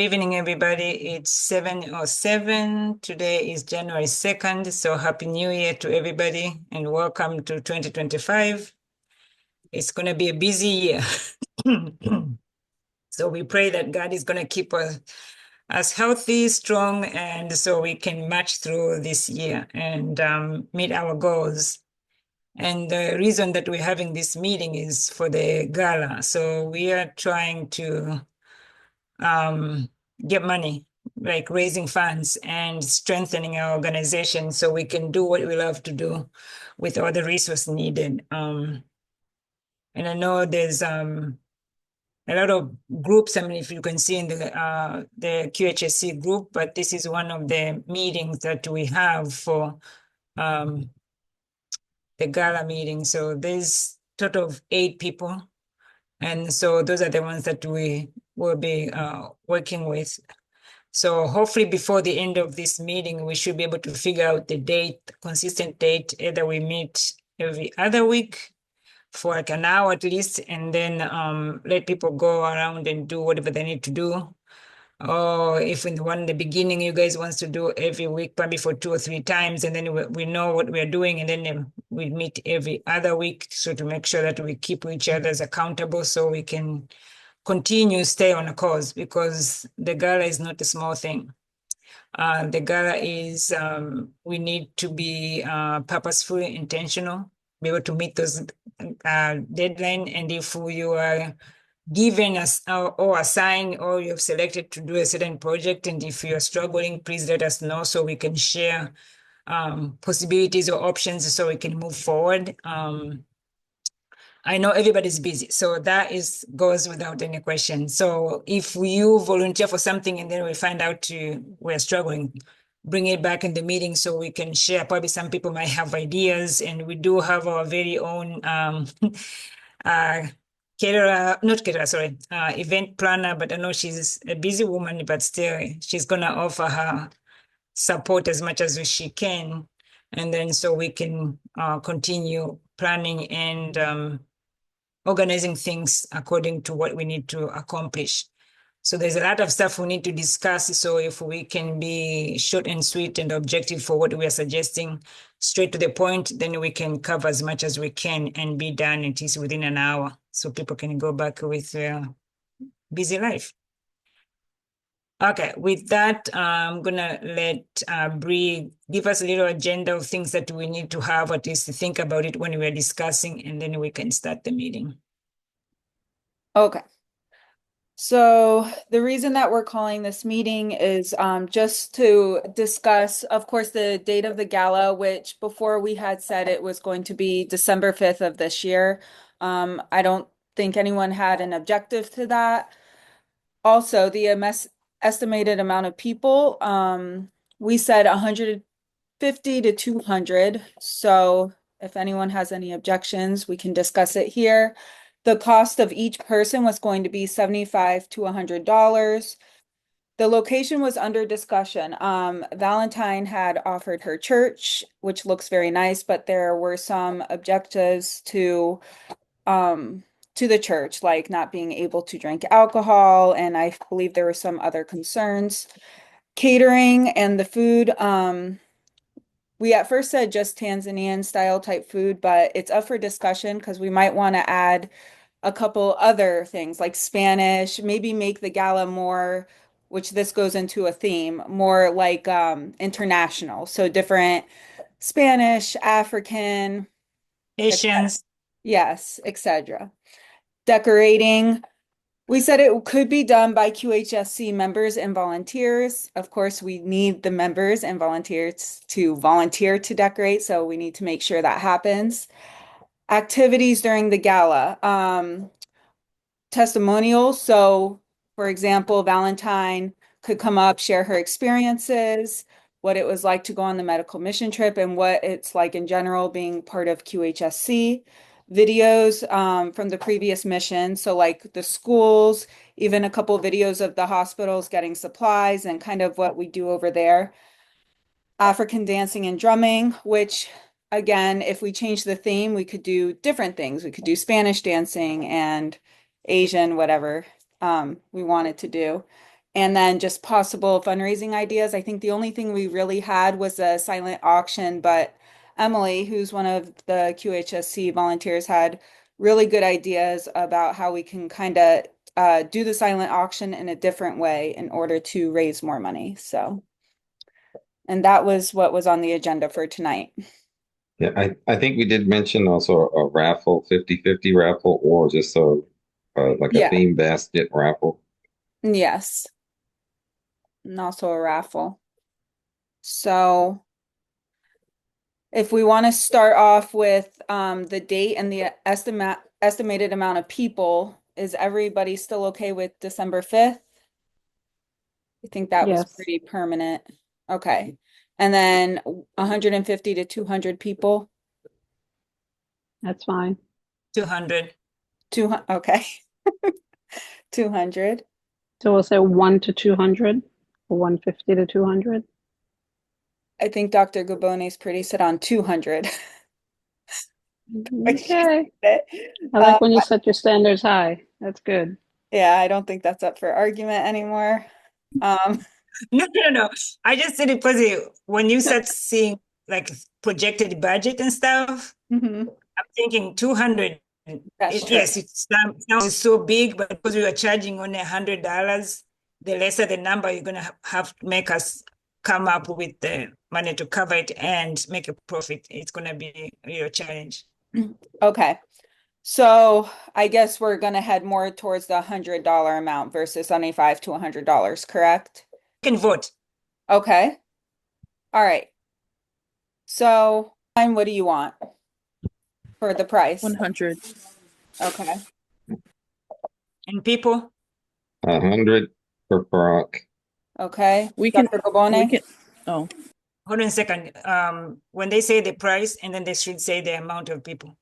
evening, everybody. It's 7:07. Today is January 2nd. So happy New Year to everybody and welcome to 2025. It's going to be a busy year. So we pray that God is going to keep us healthy, strong, and so we can march through this year and meet our goals. And the reason that we're having this meeting is for the gala. So we are trying to um, get money, like raising funds and strengthening our organization so we can do what we love to do with all the resources needed. And I know there's a lot of groups. I mean, if you can see in the QHSC group, but this is one of the meetings that we have for um, the gala meeting. So there's total of 8 people. And so those are the ones that we will be working with. So hopefully before the end of this meeting, we should be able to figure out the date, consistent date, either we meet every other week for like an hour at least, and then let people go around and do whatever they need to do. Or if in the beginning you guys wants to do every week, probably for 2 or 3 times, and then we know what we're doing, and then we meet every other week. So to make sure that we keep each other's accountable so we can continue stay on a course, because the gala is not a small thing. The gala is, we need to be purposefully intentional, be able to meet those deadline. And if you are given us or assigned or you've selected to do a certain project, and if you're struggling, please let us know so we can share possibilities or options so we can move forward. I know everybody's busy, so that goes without any question. So if you volunteer for something and then we find out we're struggling, bring it back in the meeting so we can share. Probably some people might have ideas, and we do have our very own event planner, but I know she's a busy woman, but still she's gonna offer her support as much as she can. And then so we can continue planning and organizing things according to what we need to accomplish. So there's a lot of stuff we need to discuss. So if we can be short and sweet and objective for what we are suggesting, straight to the point, then we can cover as much as we can and be done at least within an hour so people can go back with their busy life. Okay, with that, I'm gonna let Bree give us a little agenda of things that we need to have, at least to think about it when we're discussing, and then we can start the meeting. Okay. So the reason that we're calling this meeting is just to discuss, of course, the date of the gala, which before we had said it was going to be December 5th of this year. I don't think anyone had an objective to that. Also, the estimated amount of people, we said 150 to 200. So if anyone has any objections, we can discuss it here. The cost of each person was going to be $75 to $100. The location was under discussion. Valentine had offered her church, which looks very nice, but there were some objectives to the church, like not being able to drink alcohol, and I believe there were some other concerns. Catering and the food, we at first said just Tanzanian style type food, but it's up for discussion because we might want to add a couple other things like Spanish, maybe make the gala more, which this goes into a theme, more like international. So different Spanish, African, etc. Patience. Yes, etc. Decorating. We said it could be done by QHSC members and volunteers. Of course, we need the members and volunteers to volunteer to decorate, so we need to make sure that happens. Activities during the gala. Testimonials. So, for example, Valentine could come up, share her experiences, what it was like to go on the medical mission trip, and what it's like in general being part of QHSC. Videos from the previous mission. So, like the schools, even a couple videos of the hospitals getting supplies and kind of what we do over there. African dancing and drumming, which again, if we change the theme, we could do different things. We could do Spanish dancing and Asian, whatever we wanted to do. and then just possible fundraising ideas. I think the only thing we really had was a silent auction, but Emily, who's one of the QHSC volunteers, had really good ideas about how we can kind of do the silent auction in a different way in order to raise more money. So, and that was what was on the agenda for tonight. Yeah, I think we did mention also a raffle, 50/50 raffle, or just like a Yeah, theme basket raffle. yes, and also a raffle. So if we want to start off with the date and the estimated amount of people, is everybody still okay with December 5th? I think that was Yes, pretty permanent. Okay. And then 150 to 200 people. that's fine. 200. 200, okay. 200. So we'll say 1 to 200, or 150 to 200. I think Dr. Gabone's pretty set on 200. Okay. I like when you set your standards high. That's good. Yeah, I don't think that's up for argument anymore. Um, No, no, no. I just said it because when you start seeing like projected budget and stuff, mhm, I'm thinking 200. that's true. Yes, it sounds so big, but because we are charging only $100, the lesser the number, you're gonna have to make us come up with the money to cover it and make a profit. It's gonna be a real challenge. Okay. So I guess we're gonna head more towards the $100 amount versus 75 to $100, correct? You can vote. Okay. All right. So, and what do you want for the price? 100. Okay. And people, 100 per rock. Okay. We can, Dr. we Gabone? can, oh, hold on a second. When they say the price, and then they should say the amount of people.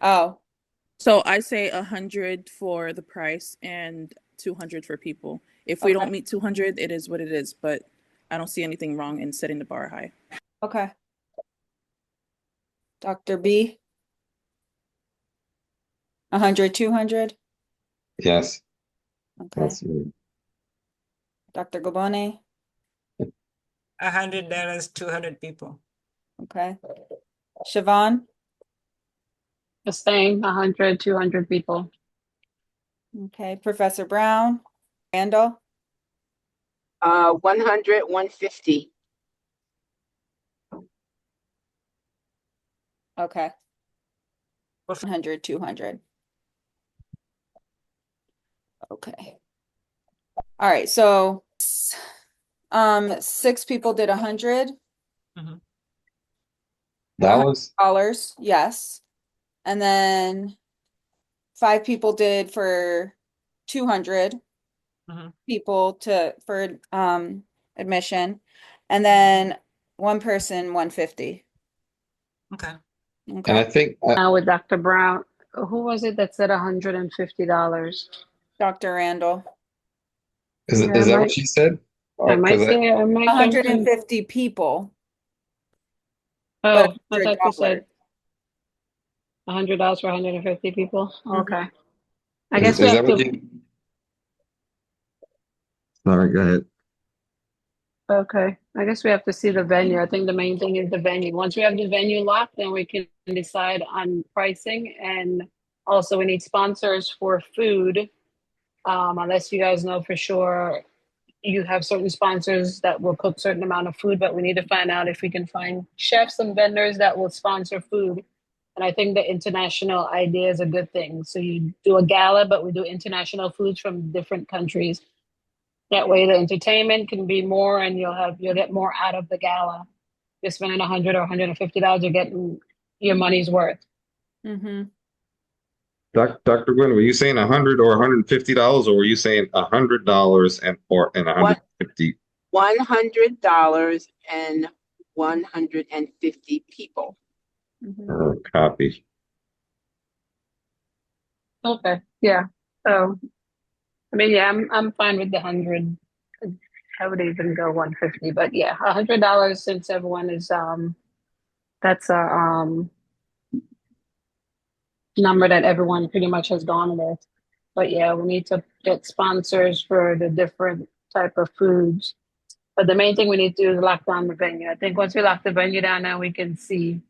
Oh, so I say 100 for the price and 200 for people. If we okay. don't meet 200, it is what it is, but I don't see anything wrong in setting the bar high. Okay. Dr. B? 100, 200? Yes, Okay. that's Dr. Gabone? $100, 200 people. Okay. Siobhan? The same, 100, 200 people. Okay. Professor Brown? Randall? 100, 150. Okay. 100, 200. Okay. All right. So, 6 people did 100 dollars. dollars. Yes. And then 5 people did for 200 Mhm. people for admission. And then one person 150. Okay. And I Okay. think Now with Dr. Brown, who was it that said $150? Dr. Randall. is Yeah, is that what she said? I might Because say, I might come from, 150 people, but oh, I thought you said $100. $100 for 150 people. Mhm. Okay. I guess we is have that what to, you? Sorry, go ahead. okay. I guess we have to see the venue. I think the main thing is the venue. Once we have the venue locked, then we can decide on pricing. And also we need sponsors for food. Unless you guys know for sure you have certain sponsors that will cook certain amount of food, but we need to find out if we can find chefs and vendors that will sponsor food. And I think the international idea is a good thing. So you do a gala, but we do international foods from different countries. That way the entertainment can be more and you'll get more out of the gala. You're spending 100 or $150, you're getting your money's worth. Mhm. Dr. Gwynn, were you saying 100 or $150, or were you saying $100 and What? 150? $100 and 150 people. Mhm. Copy. Okay. Yeah. So I mean, yeah, I'm fine with the 100. I would even go 150, but yeah, $100 since everyone is that's a number that everyone pretty much has gone with. But yeah, we need to get sponsors for the different type of foods. But the main thing we need to do is lock down the venue. I think once we lock the venue down, now we can see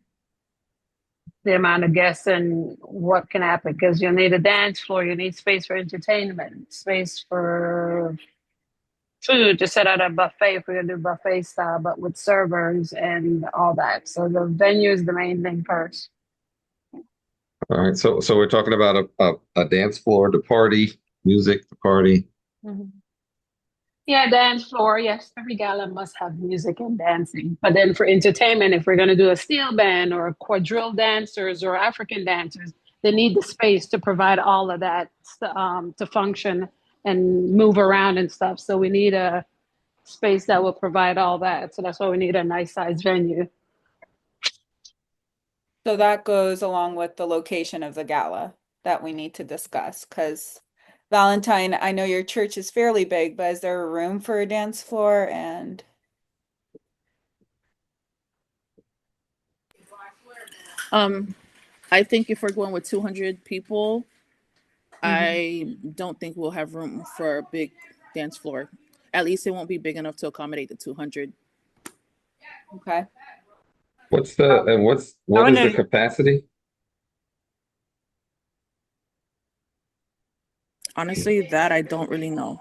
the amount of guests and what can happen. Because you'll need a dance floor, you need space for entertainment, space for food to set out a buffet if we're gonna do buffet style, but with servers and all that. So the venue is the main thing first. All right, so we're talking about a dance floor to party, music to party. Yeah, dance floor. Yes, every gala must have music and dancing. But then for entertainment, if we're going to do a steel band or quadrille dancers or African dancers, they need the space to provide all of that to function and move around and stuff. So we need a space that will provide all that. So that's why we need a nice size venue. So that goes along with the location of the gala that we need to discuss, because Valentine, I know your church is fairly big, but is there a room for a dance floor? And I think if we're going with 200 people, I don't think we'll have room for a big dance floor. At least it won't be big enough to accommodate the 200. okay. What is the wanna- capacity? Honestly, that I don't really know.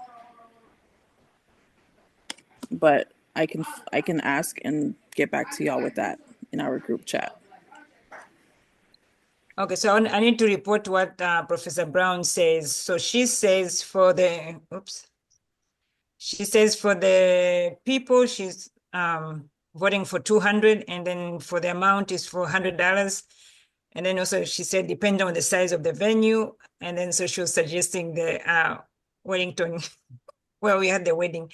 But I can ask and get back to y'all with that in our group chat. Okay, so I need to report what Professor Brown says. So she says for the, she says for the people, she's voting for 200, and then for the amount is $400. And then also she said, depending on the size of the venue. And then so she was suggesting the Wellington, where we had the wedding.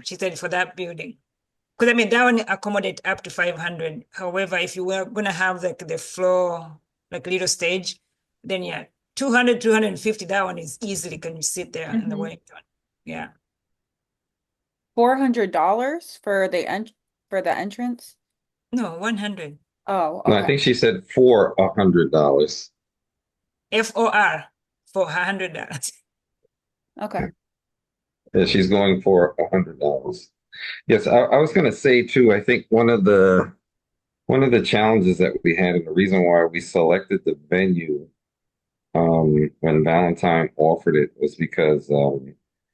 She said for that building. Because I mean, that one accommodate up to 500. However, if you were gonna have like the floor, like little stage, then yeah, 200, 250, that one is easily can you sit there in the Wellington. Yeah. $400 for the entrance? No, 100. Oh, No, I okay. think she said for $100. FOR for $100. Okay. Yeah, she's going for $100. Yes, I was going to say too. I think one of the challenges that we had, and the reason why we selected the venue when Valentine offered it, was because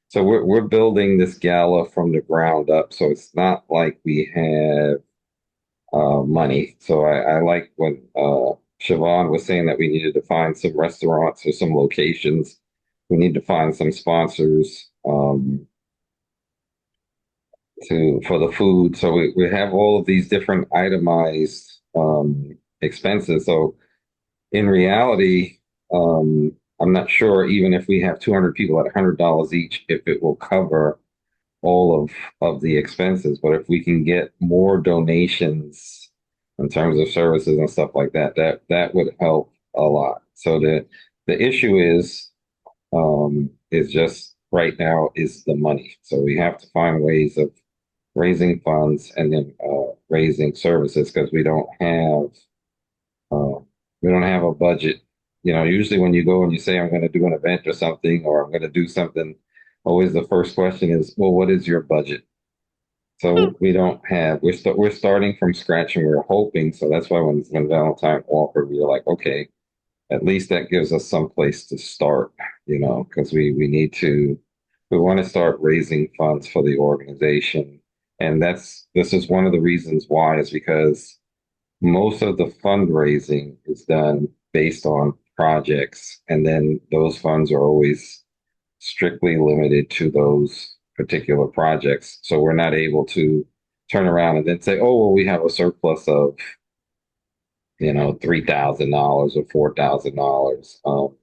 so we're building this gala from the ground up. So it's not like we have money. So I like when Siobhan was saying that we needed to find some restaurants or some locations. We need to find some sponsors for the food. So we have all of these different itemized expenses. So in reality, I'm not sure, even if we have 200 people at $100 each, if it will cover all of the expenses. But if we can get more donations in terms of services and stuff like that, that would help a lot. So the issue is just right now is the money. So we have to find ways of raising funds and then raising services, because we don't have a budget. You know, usually when you go and you say I'm going to do an event or something, or I'm going to do something, always the first question is, well, what is your budget? So we don't have. We're starting from scratch, and we're hoping. So that's why when Valentine offered, we were like, okay, at least that gives us some place to start. You know, because we want to start raising funds for the organization, and this is one of the reasons why, is because most of the fundraising is done based on projects, and then those funds are always strictly limited to those particular projects. So we're not able to turn around and then say, oh, well, we have a surplus of, $3,000 or $4,000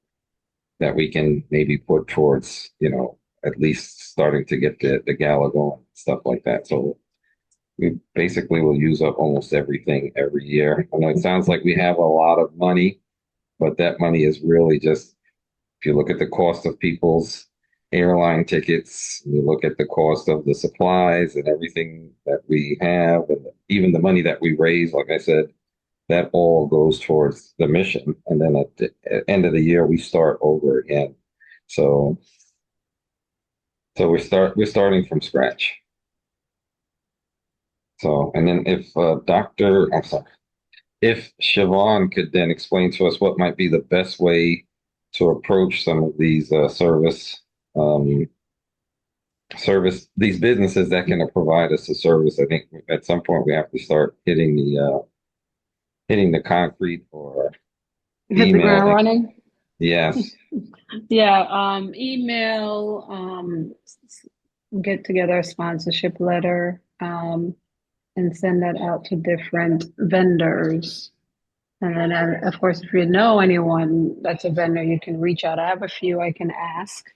that we can maybe put towards, at least starting to get the gala going, stuff like that. So we basically will use up almost everything every year. I know it sounds like we have a lot of money, but that money is really just, if you look at the cost of people's airline tickets, you look at the cost of the supplies and everything that we have, and even the money that we raise, like I said, that all goes towards the mission. And then at the end of the year, we start over again. So So we're starting from scratch. So, and then if I'm sorry, if Siobhan could then explain to us what might be the best way to approach some of these um, these businesses that can provide us a service. I think at some point we have to start hitting the concrete or Hit the ground emailing. running. Yes. Yeah, email, get together a sponsorship letter, and send that out to different vendors. And then, of course, if you know anyone that's a vendor, you can reach out. I have a few I can ask.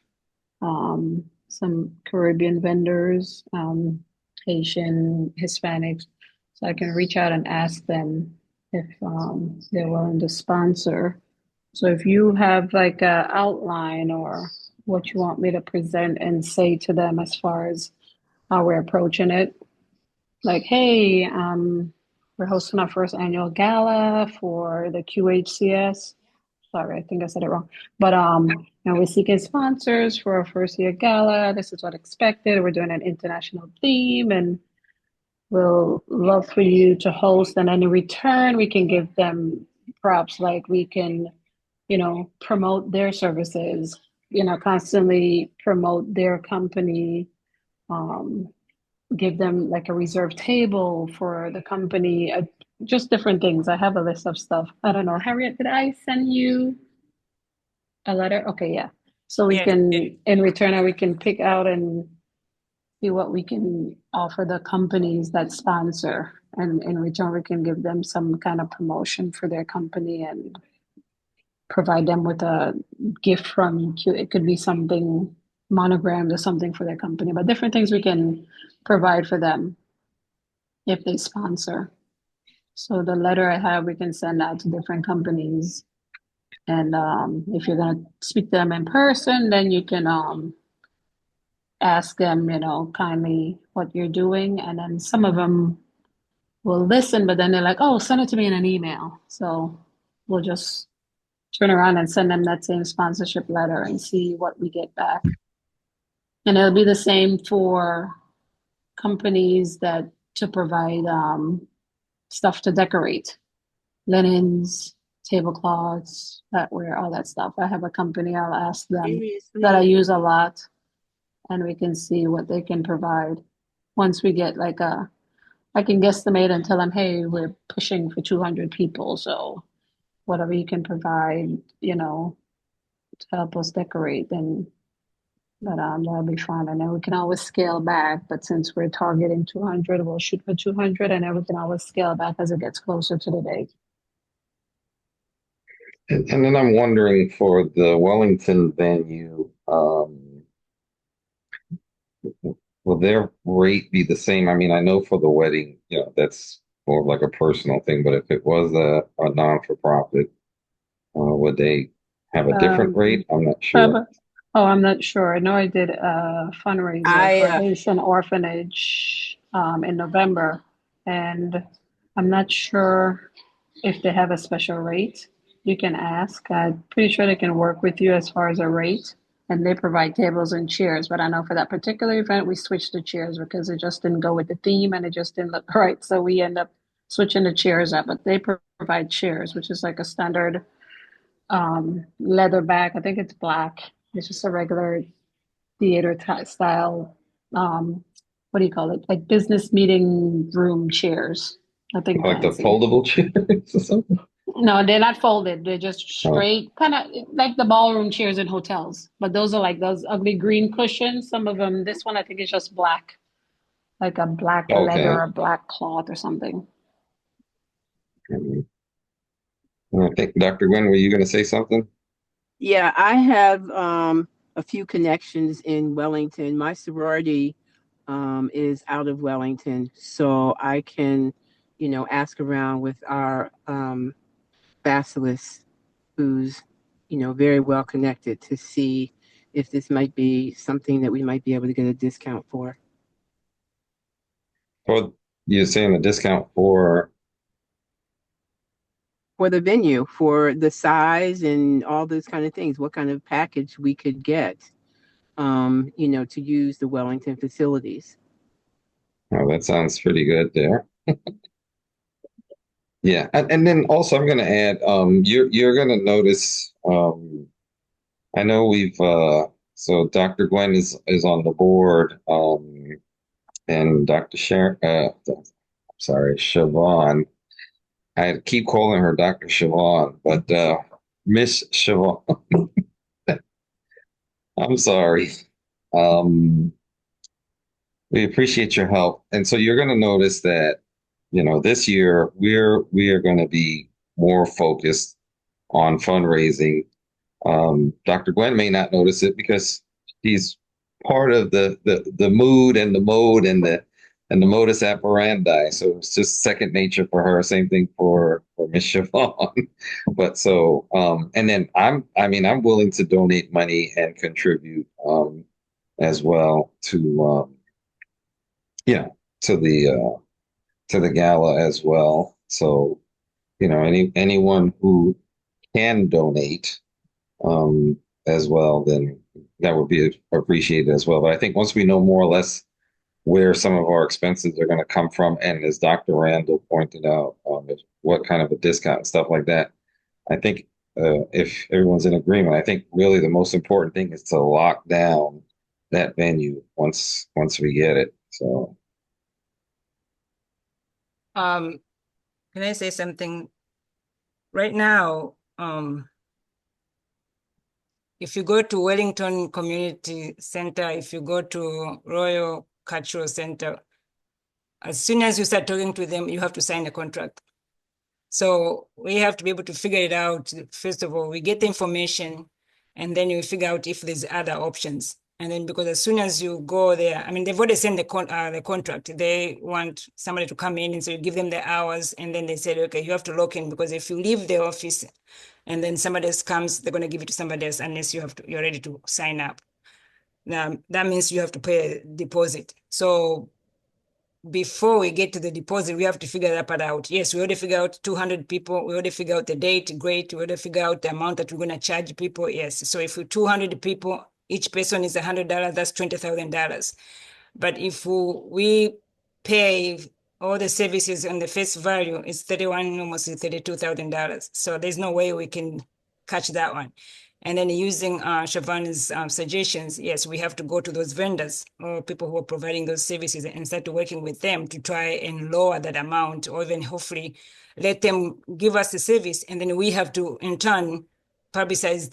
Some Caribbean vendors, Haitian, Hispanics. So I can reach out and ask them if they're willing to sponsor. So if you have like a outline or what you want me to present and say to them as far as how we're approaching it, like, hey, we're hosting our first annual gala for the QHCS. Sorry, I think I said it wrong. But we're seeking sponsors for our first year gala. This is what expected. We're doing an international theme, and we'll love for you to host. And then in return, we can give them props, like we can, promote their services, constantly promote their company. Give them like a reserved table for the company, just different things. I have a list of stuff. I don't know. Harriet, did I send you a letter? Okay, yeah. So we Yes. can, in return, we can pick out and see what we can offer the companies that sponsor. And in return, we can give them some kind of promotion for their company and provide them with a gift from Q. It could be something monogrammed or something for their company, but different things we can provide for them if they sponsor. So the letter I have, we can send out to different companies. And if you're going to speak to them in person, then you can ask them, kindly what you're doing. And then some of them will listen, but then they're like, oh, send it to me in an email. So we'll just turn around and send them that same sponsorship letter and see what we get back. And it'll be the same for companies that to provide stuff to decorate, linens, tablecloths, flatware, all that stuff. I have a company, I'll ask them that I use a lot, and we can see what they can provide. Once we get I can guesstimate and tell them, hey, we're pushing for 200 people, so whatever you can provide, to help us decorate, then that'll be fine. And then we can always scale back, but since we're targeting 200, we'll shoot for 200, and then we can always scale back as it gets closer to the date. And then I'm wondering for the Wellington venue, will their rate be the same? I mean, I know for the wedding, that's more like a personal thing, but if it was a non-for-profit, would they have a different rate? I'm not sure. I'm not sure. I know I did a fundraiser for I Haitian Orphanage in November, and I'm not sure if they have a special rate. You can ask. I'm pretty sure they can work with you as far as a rate, and they provide tables and chairs. But I know for that particular event, we switched the chairs because it just didn't go with the theme and it just didn't look right. So we end up switching the chairs up. But they provide chairs, which is like a standard leather back. I think it's black. It's just a regular theater style. What do you call it? Like business meeting room chairs. Nothing Like the fancy. foldable chairs or something? No, they're not folded. They're just Oh, straight, kind of like the ballroom chairs in hotels. But those are like those ugly green cushions. Some of them, this one I think is just black, like a black leather okay. or black cloth or something. And I think, Dr. Gwen, were you going to say something? Yeah, I have a few connections in Wellington. My sorority is out of Wellington, so I can, ask around with our basilisk, who's, very well connected, to see if this might be something that we might be able to get a discount for. Well, you're saying a discount for, For the venue, for the size and all those kind of things, what kind of package we could get. to use the Wellington facilities. Oh, that sounds pretty good there. Yeah, and then also I'm going to add, you're going to notice, I know we've so Dr. Gwen is on the board, and Dr. Sharon, sorry, Siobhan. I keep calling her Dr. Siobhan, but Miss Siobhan. I'm sorry. Um, we appreciate your help, and so you're going to notice that this year we are going to be more focused on fundraising. Dr. Gwen may not notice it because she's part of the mood and the mode and the modus operandi. So it's just second nature for her. Same thing for Miss Siobhan. But so and then I'm willing to donate money and contribute as well to to the gala as well. So anyone who can donate as well, then that would be appreciated as well. But I think once we know more or less where some of our expenses are going to come from, and as Dr. Randall pointed out, what kind of a discount and stuff like that, I think if everyone's in agreement, I think really the most important thing is to lock down that venue once we get it. So, Can I say something? Right now, if you go to Wellington Community Center, if you go to Royal Cultural Center, as soon as you start talking to them, you have to sign a contract. So we have to be able to figure it out. First of all, we get the information, and then you figure out if there's other options. And then because as soon as you go there, I mean, they've already sent the contract. They want somebody to come in, and so you give them the hours, and then they said, okay, you have to lock in, because if you leave the office and then somebody else comes, they're going to give it to somebody else unless you're ready to sign up. Now, that means you have to pay a deposit. So before we get to the deposit, we have to figure that part out. Yes, we already figure out 200 people. We already figure out the date. Great. We already figure out the amount that we're going to charge people. Yes. So if we're 200 people, each person is $100, that's $20,000. But if we pay all the services on the face value, it's almost $32,000. So there's no way we can catch that one. And then using Siobhan's suggestions, yes, we have to go to those vendors or people who are providing those services and start working with them to try and lower that amount, or even hopefully let them give us the service. And then we have to, in turn, publicize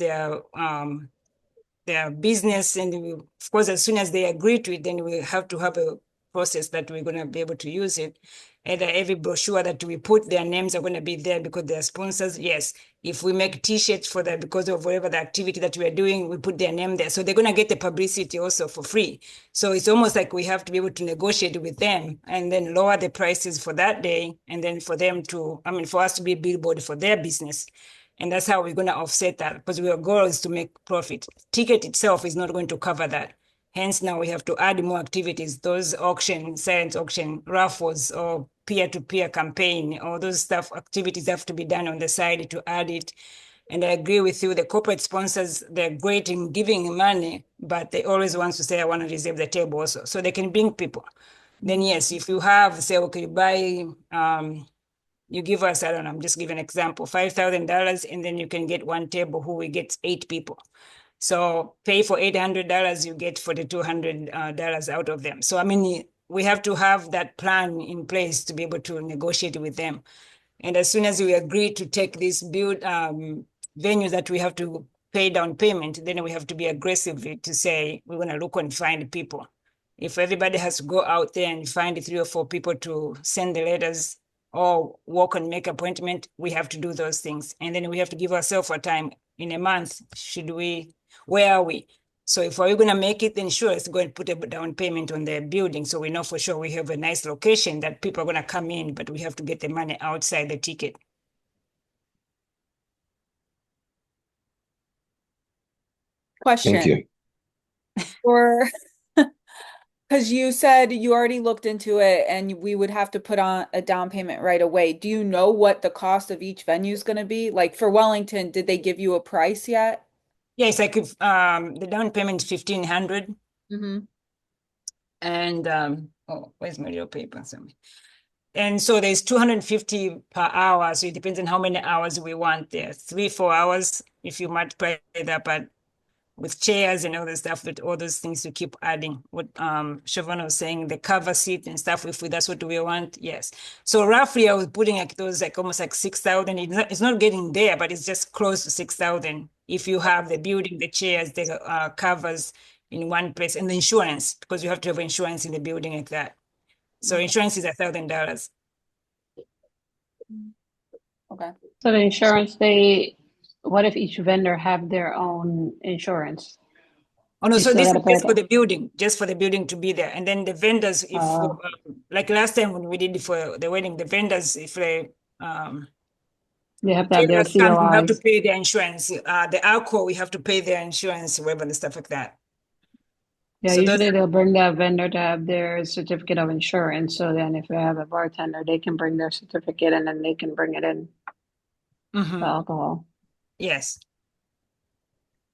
their business. And of course, as soon as they agree to it, then we have to have a process that we're going to be able to use it. Either every brochure that we put, their names are going to be there because they're sponsors. Yes. If we make T-shirts for that, because of whatever the activity that we are doing, we put their name there. So they're going to get the publicity also for free. So it's almost like we have to be able to negotiate with them and then lower the prices for that day. And then for them to, for us to be a billboard for their business. And that's how we're going to offset that, because our goal is to make profit. Ticket itself is not going to cover that. Hence, now we have to add more activities, those science auction, raffles, or peer-to-peer campaign, all those stuff, activities have to be done on the side to add it. And I agree with you, the corporate sponsors, they're great in giving money, but they always want to say, I want to reserve the table also, so they can bring people. Then yes, if you have, say, okay, buy, you give us, I don't know, I'm just giving an example, $5,000, and then you can get one table who will get 8 people. So pay for $800, you get for the $200 out of them. So, we have to have that plan in place to be able to negotiate with them. And as soon as we agree to take this venue that we have to pay down payment, then we have to be aggressive to say, we're going to look and find people. If everybody has to go out there and find 3 or 4 people to send the letters or walk and make appointment, we have to do those things. And then we have to give ourselves a time in a month. Where are we? So if we're going to make it, then sure, let's go and put a down payment on the building. So we know for sure we have a nice location that people are going to come in, but we have to get the money outside the ticket. Question. thank you. Or because you said you already looked into it and we would have to put on a down payment right away. Do you know what the cost of each venue is going to be? Like for Wellington, did they give you a price yet? Yeah, it's like if the down payment is 1,500 Mm-hmm. and oh, where's my real paper? Sorry. And so there's 250 per hour. So it depends on how many hours we want there. 3, 4 hours if you multiply that, but with chairs and all the stuff, with all those things to keep adding. What Siobhan was saying, the cover seat and stuff, if that's what we want, yes. So roughly I was putting like those like almost like 6,000. It's not getting there, but it's just close to 6,000. If you have the building, the chairs, the covers in one place, and the insurance, because you have to have insurance in the building like that. So insurance is $1,000. Okay. So the insurance, what if each vendor have their own insurance? Oh no, You so still this gotta is pay just for that. the building, just for the building to be there. And then the vendors, if like last time when we did it for the wedding, the vendors, if they They have to have their caterers come, we have to COIs. pay their insurance. The alcohol, we have to pay their insurance, whatever and stuff like that. Yeah, So those usually they'll bring that vendor to have their certificate of insurance. So then if they have a bartender, they can bring their certificate and then they can bring it in, the Mhm. alcohol. Yes.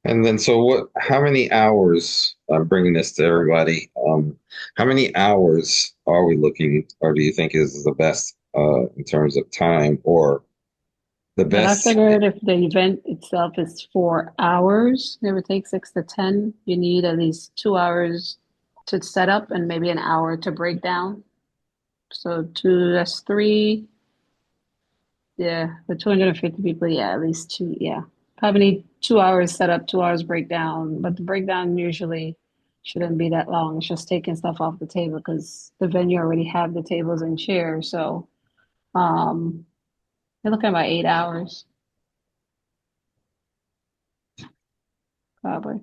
And then, so how many hours, I'm bringing this to everybody, how many hours are we looking, or do you think is the best in terms of time, or the Well, I best? figured if the event itself is 4 hours, it would take 6 to 10. You need at least 2 hours to set up and maybe an hour to break down. So two, that's three. Yeah, for 250 people, yeah, at least two. Yeah, probably need 2 hours set up, 2 hours breakdown. But the breakdown usually shouldn't be that long. It's just taking stuff off the table because the venue already have the tables and chairs. So um, you're looking at about 8 hours, probably.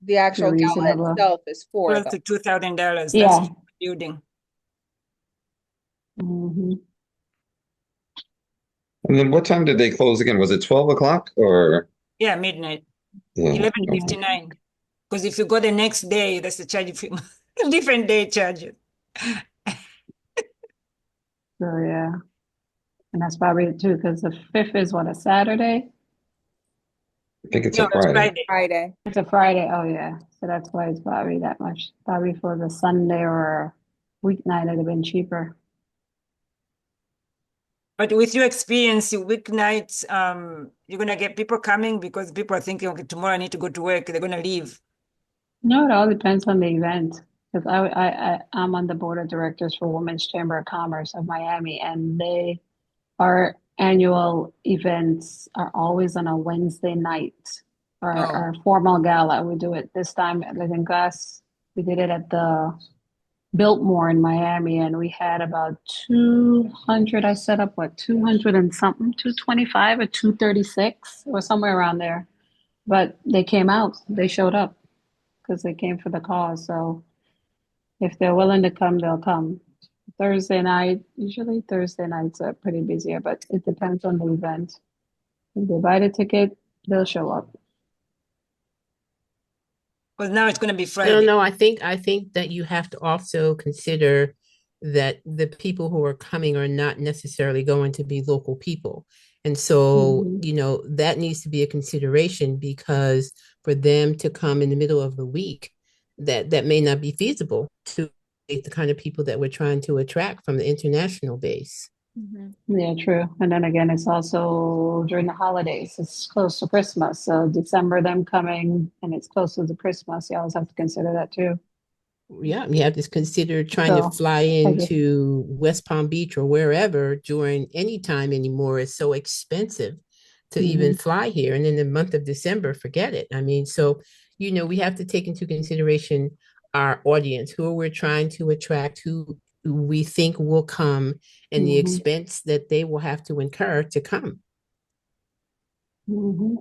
The actual gala Reasonable. itself is 4 Close though. to $2,000. That's Yeah. just building. Hmm. And then what time did they close again? Was it 12 o'clock or? Yeah, midnight. Yeah, okay. 11:59. Because if you go the next day, that's the charge fee. Different day charges. So yeah, and that's probably too because the fifth is what, a Saturday? I think it's No, a it's Friday. Friday. Friday. It's a Friday. Oh yeah, so that's why it's probably that much. Probably for the Sunday or weeknight, it'd have been cheaper. But with your experience, your weeknights, you're gonna get people coming because people are thinking, okay, tomorrow I need to go to work. They're gonna leave. No, it all depends on the event. Because I'm on the board of directors for Women's Chamber of Commerce of Miami, and our annual events are always on a Wednesday night. Oh, Our formal gala, we do it this time at Living Glass. We did it at the Biltmore in Miami, and we had about 200. I set up what, 200 and something, 225 or 236 or somewhere around there. But they came out, they showed up because they came for the cause. So if they're willing to come, they'll come. Thursday night, usually Thursday nights are pretty busier, but it depends on the event. If they buy the ticket, they'll show up. because now it's gonna be I don't Friday. know. I think that you have to also consider that the people who are coming are not necessarily going to be local people. And so, Mhm. that needs to be a consideration because for them to come in the middle of the week, that may not be feasible to the kind of people that we're trying to attract from the international base. Yeah, true. And then again, it's also during the holidays. It's close to Christmas. So December, them coming, and it's close to the Christmas. You always have to consider that too. Yeah, you have to consider trying to So fly I guess, into West Palm Beach or wherever during any time anymore. It's so expensive to even mhm, fly here. And in the month of December, forget it. I mean, so, we have to take into consideration our audience, who we're trying to attract, who we think will come, and the mhm, expense that they will have to incur to come. mhm.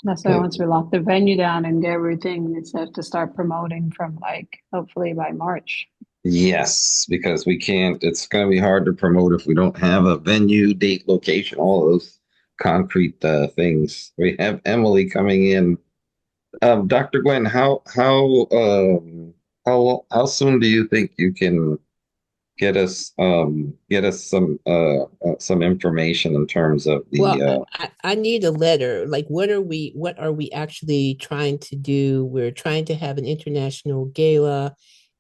That's why once we lock the venue down and get everything, it's have to start promoting from like hopefully by March. Yes, because it's going to be hard to promote if we don't have a venue, date, location, all those concrete things. We have Emily coming in. Dr. Gwen, how soon do you think you can get us some information in terms of Well, the I need a letter. Like, what are we actually trying to do? We're trying to have an international gala,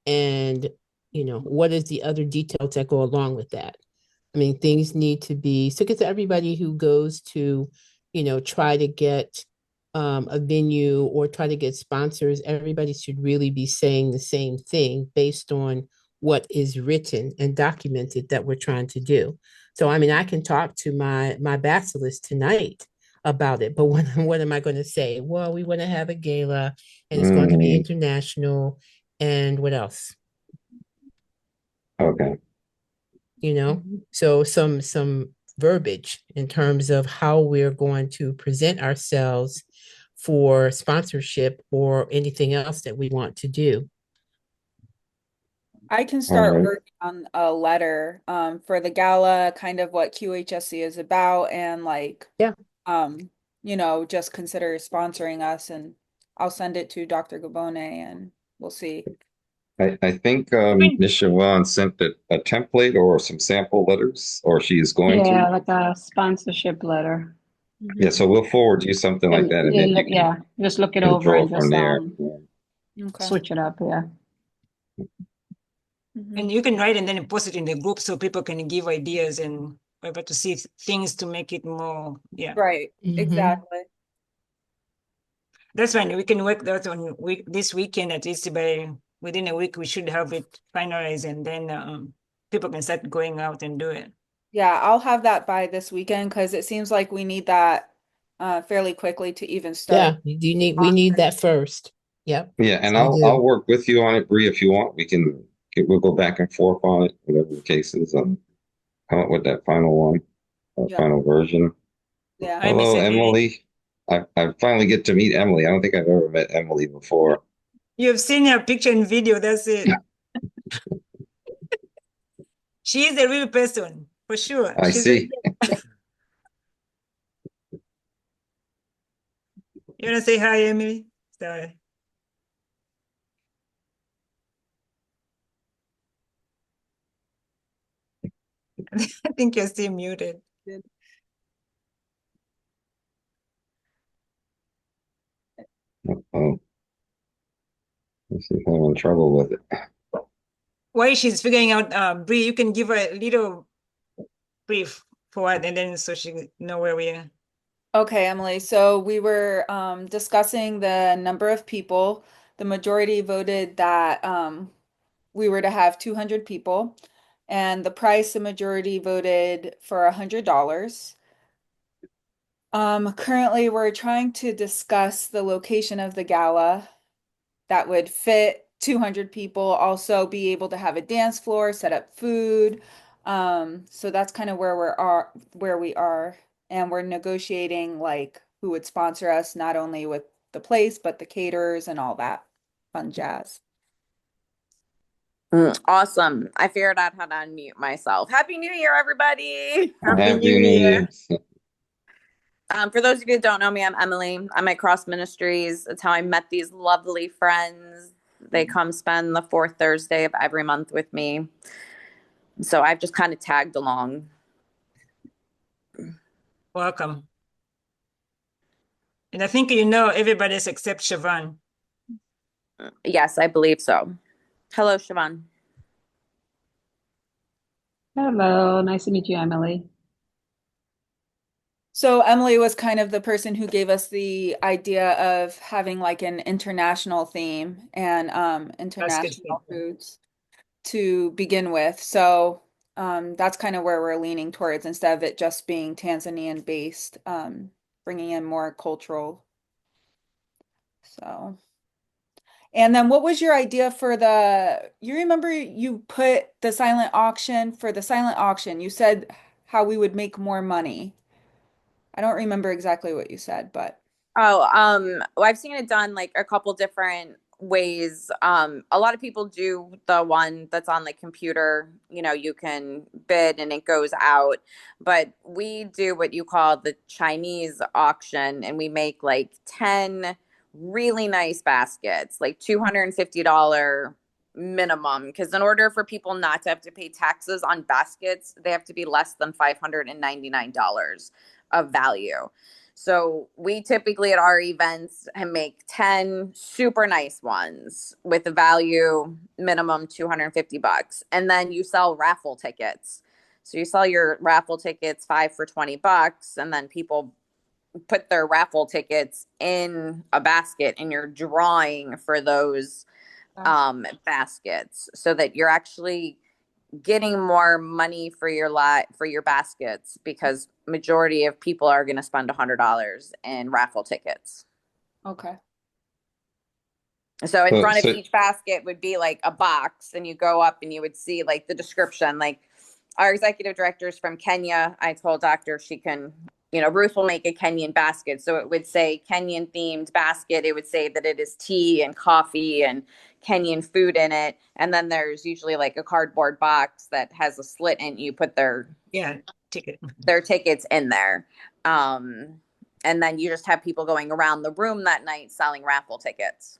and what is the other details that go along with that? I mean, things need to be so because everybody who goes to, try to get a venue or try to get sponsors, everybody should really be saying the same thing based on what is written and documented that we're trying to do. So, I mean, I can talk to my bachelors tonight about it, but what am I going to say? Well, we want to have a gala and it's going to be mm, international. And what else? okay. So some verbiage in terms of how we're going to present ourselves for sponsorship or anything else that we want to do. I can All start right. working on a letter for the gala, kind of what QHSC is about, and like Yeah. um, just consider sponsoring us, and I'll send it to Dr. Gabone and we'll see. I think Fine. Ms. Siobhan sent a template or some sample letters, or she is going Yeah, to. like a sponsorship letter. Yeah, so we'll forward you something like And that, and yeah, then you yeah, just look it can over draw and from just there. Yeah. Okay. switch it up. Yeah. And you can write and then post it in the group so people can give ideas and able to see things to make it more. Yeah, Right, Mm-hmm. exactly. that's fine. We can work that on this weekend at least by within a week. We should have it finalized and then people can start going out and do it. Yeah, I'll have that by this weekend because it seems like we need that fairly quickly to even Yeah, start. we need that first. Yep, Yeah, and we I'll do. work with you on it, Bree, if you want. We'll go back and forth on it, whatever the case is, and come up with that final one, Yeah, final version. yeah. Hi, Miss Hello, Emily. Emily. I finally get to meet Emily. I don't think I've ever met Emily before. You've seen her picture and video. That's it. She is a real person for sure. I She's a see. You wanna say hi, Emily? Sorry. I think you're still muted. Oh, let's see if I'm in trouble with it. While she's figuring out, Bree, you can give her a little brief forward and then so she know where we are. Okay, Emily. So we were discussing the number of people. The majority voted that we were to have 200 people, and the price, the majority voted for $100. Currently, we're trying to discuss the location of the gala that would fit 200 people, also be able to have a dance floor, set up food. So that's kind of where we are, and we're negotiating like who would sponsor us, not only with the place, but the caterers and all that fun jazz. Awesome. I figured out how to unmute myself. Happy New Year, everybody. Happy Happy New New Year. Year. For those of you who don't know me, I'm Emily. I'm at Cross Ministries. It's how I met these lovely friends. They come spend the fourth Thursday of every month with me. So I've just kind of tagged along. Welcome. And I think you know everybody except Siobhan. Yes, I believe so. Hello, Siobhan. Hello, nice to meet you, Emily. So Emily was kind of the person who gave us the idea of having like an international theme and That's good. international foods to begin with. So that's kind of where we're leaning towards instead of it just being Tanzanian based, bringing in more cultural. So, and then what was your idea for you remember you put the silent auction for the silent auction, you said how we would make more money. I don't remember exactly what you said, but. Well, I've seen it done like a couple different ways. A lot of people do the one that's on the computer, you can bid and it goes out. But we do what you call the Chinese auction, and we make like 10 really nice baskets, like $250 minimum, because in order for people not to have to pay taxes on baskets, they have to be less than $599 of value. So we typically at our events make 10 super nice ones with a value minimum $250. And then you sell raffle tickets. So you sell your raffle tickets 5 for $20, and then people put their raffle tickets in a basket and you're drawing for those baskets, so that you're actually getting more money for your for your baskets, because majority of people are going to spend $100 in raffle tickets. Okay. So in front of So each basket would be like a box, and you go up and you would see like the description. Like our executive director is from Kenya. I told Doctor she can, Ruth will make a Kenyan basket. So it would say Kenyan themed basket. It would say that it is tea and coffee and Kenyan food in it. And then there's usually like a cardboard box that has a slit and you put their tickets in there. And then you just have people going around the room that night selling raffle tickets.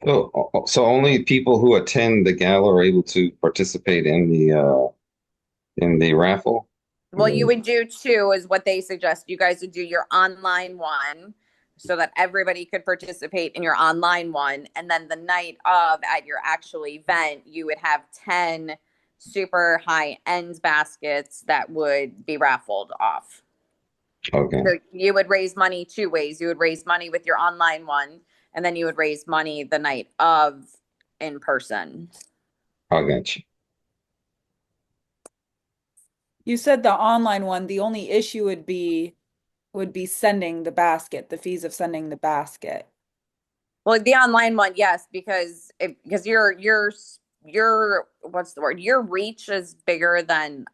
so only people who attend the gala are able to participate in the raffle? Well, you would do two, is what they suggest. You guys would do your online one so that everybody could participate in your online one. And then the night of, at your actual event, you would have 10 super high end baskets that would be raffled off. Okay. So you would raise money two ways. You would raise money with your online one, and then you would raise money the night of in person. I got you. You said the online one, the only issue would be sending the basket, the fees of sending the basket. Well, the online one, yes, because your what's the word? Your reach is bigger than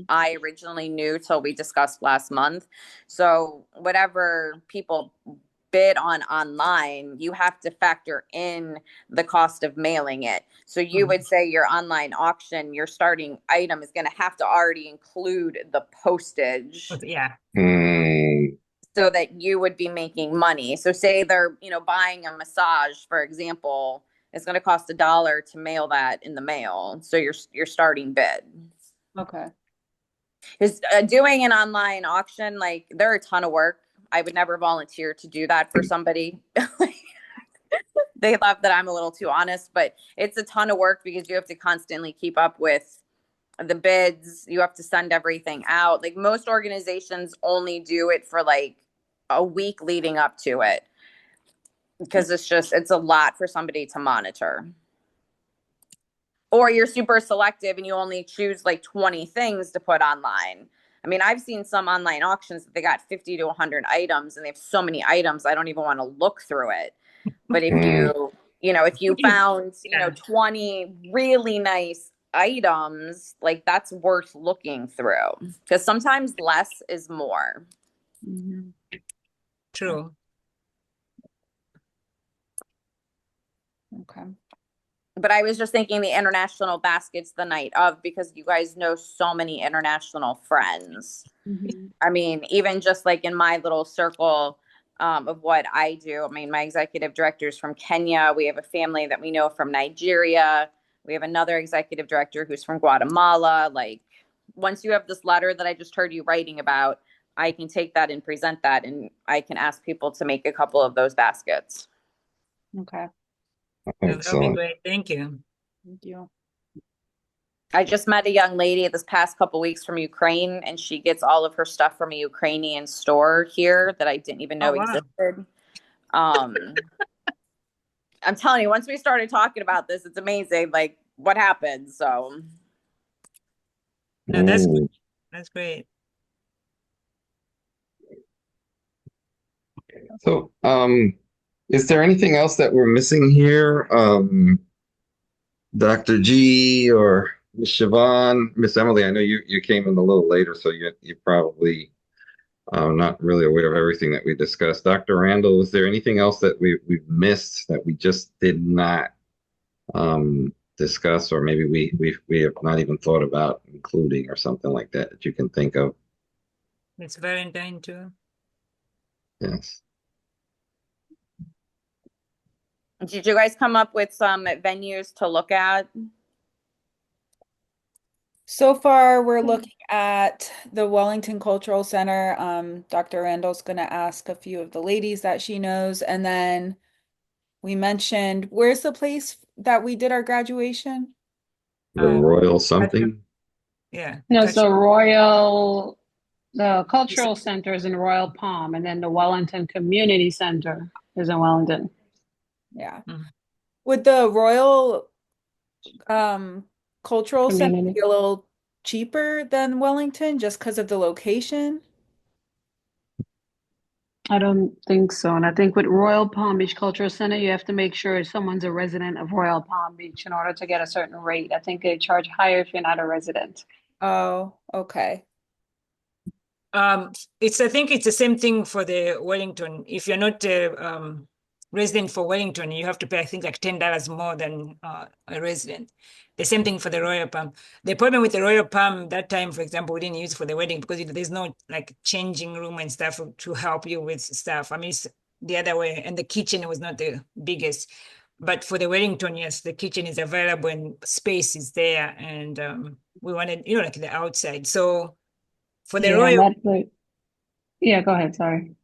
I originally knew till we discussed last month. So whatever people bid on online, you have to factor in the cost of mailing it. So you would say your online auction, your starting item is going to have to already include the postage. Yeah. So that you would be making money. So say they're, buying a massage, for example, it's going to cost $1 to mail that in the mail. So your starting bid. Okay. Because doing an online auction, like, they're a ton of work. I would never volunteer to do that for somebody. They love that I'm a little too honest, but it's a ton of work because you have to constantly keep up with the bids. You have to send everything out. Like, most organizations only do it for like a week leading up to it, because it's a lot for somebody to monitor. Or you're super selective and you only choose like 20 things to put online. I mean, I've seen some online auctions that they got 50 to 100 items, and they have so many items, I don't even want to look through it. But if you found, 20 really nice items, like, that's worth looking through, because sometimes less is more. True. Okay. But I was just thinking the international baskets the night of, because you guys know so many international friends. I mean, even just like in my little circle of what I do, I mean, my executive director is from Kenya. We have a family that we know from Nigeria. We have another executive director who's from Guatemala. Like, once you have this letter that I just heard you writing about, I can take that and present that, and I can ask people to make a couple of those baskets. Okay. That'll be great. Thank you. Thank you. I just met a young lady this past couple weeks from Ukraine, and she gets all of her stuff from a Ukrainian store here that I didn't even know existed. I'm telling you, once we started talking about this, it's amazing, like, what happened. So no, that's great. So, is there anything else that we're missing here? Dr. G or Miss Siobhan, Miss Emily, I know you came in a little later, so you probably not really aware of everything that we discussed. Dr. Randall, is there anything else that we've missed that we just did not discuss, or maybe we have not even thought about including, or something like that that you can think of? It's Valentine too. Yes. Did you guys come up with some venues to look at? So far, we're looking at the Wellington Cultural Center. Dr. Randall's going to ask a few of the ladies that she knows. And then we mentioned, where's the place that we did our graduation? The Royal something. Yeah. No, Gotcha. so the cultural center is in Royal Palm, and then the Wellington Community Center is in Wellington. Yeah. Mhm. Would the Royal Cultural Center Community. be a little cheaper than Wellington just because of the location? I don't think so. And I think with Royal Palm Beach Cultural Center, you have to make sure someone's a resident of Royal Palm Beach in order to get a certain rate. I think they charge higher if you're not a resident. Oh, okay. I think it's the same thing for the Wellington. If you're not a resident for Wellington, you have to pay, I think, like $10 more than a resident. The same thing for the Royal Palm. The problem with the Royal Palm that time, for example, we didn't use for the wedding because there's no like changing room and stuff to help you with stuff. I mean, it's the other way, and the kitchen was not the biggest. But for the Wellington, yes, the kitchen is available and space is there, and we wanted, like the outside. So for the Yeah, and Royal. yeah, go ahead. Sorry.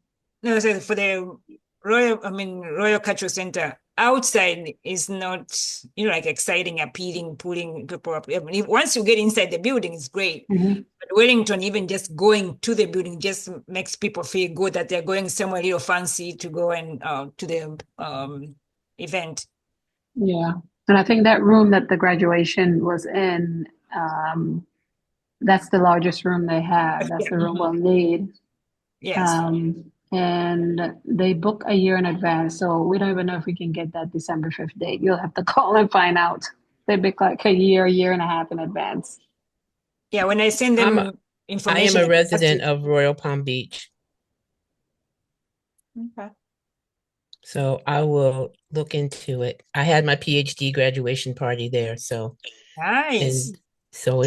No, so for the Royal Cultural Center, outside is not, like exciting, appealing, pulling people up. I mean, once you get inside the building, it's great. Mhm. But Wellington, even just going to the building just makes people feel good that they're going somewhere little fancy to go and to the event. Yeah. And I think that room that the graduation was in, that's the largest room they have. That's Yeah. the room we'll need. Yes. And they book a year in advance, so we don't even know if we can get that December 5th date. You'll have to call and find out. They book like a year and a half in advance. Yeah, when I send them I am information, a resident of Royal Palm Beach, Okay. so I will look into it. I had my PhD graduation party there, so Nice. and so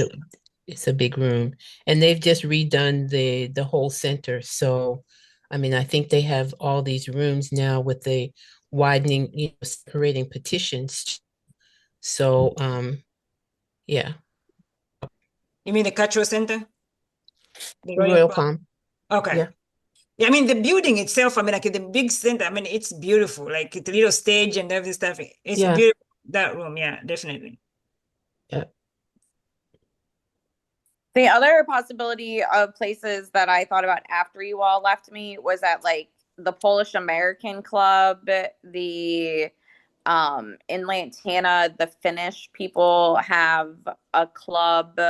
it's a big room, and they've just redone the whole center. So, I mean, I think they have all these rooms now with the widening, separating petitions. So, yeah, You mean the Cultural Center? The Royal Palm? Palm. Okay. Yeah. Yeah, I mean the building itself, I mean like the big center, I mean it's beautiful, like the little stage and everything stuff. It's Yeah. beautiful, that room, yeah, definitely. Yeah. The other possibility of places that I thought about after you all left me was at like the Polish American Club, the in Lantana, the Finnish people have a club.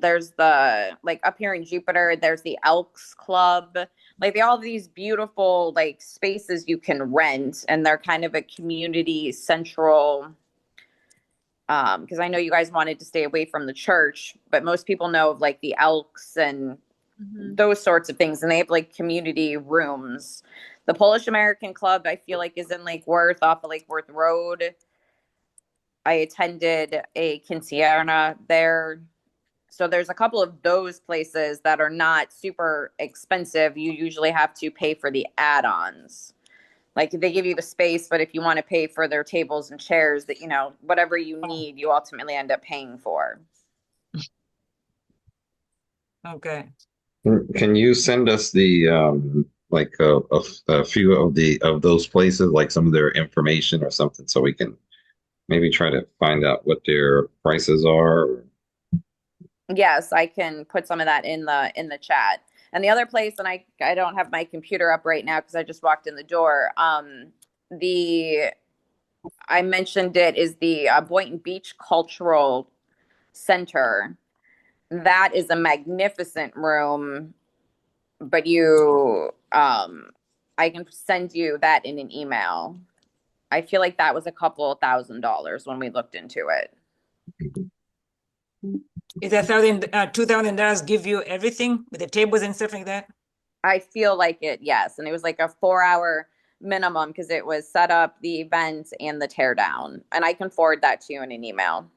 There's the like up here in Jupiter, there's the Elks Club. Like they all have these beautiful like spaces you can rent, and they're kind of a community central. Because I know you guys wanted to stay away from the church, but most people know of like the Elks and those sorts of things, and they have like community rooms. The Polish American Club, I feel like, is in Lake Worth off of Lake Worth Road. I attended a quinceañera there. So there's a couple of those places that are not super expensive. You usually have to pay for the add-ons. Like they give you the space, but if you want to pay for their tables and chairs, that whatever you need, you ultimately end up paying for. Okay. Can you send us the like a few of those places, like some of their information or something, so we can maybe try to find out what their prices are? Yes, I can put some of that in the chat. And the other place, and I don't have my computer up right now because I just walked in the door. I mentioned it is the Boynton Beach Cultural Center. That is a magnificent room, but I can send you that in an email. I feel like that was a couple $1,000 when we looked into it. Is $2,000 give you everything with the tables and stuff like that? I feel like it, yes. And it was like a 4-hour minimum because it was set up, the event, and the teardown. And I can forward that to you in an email.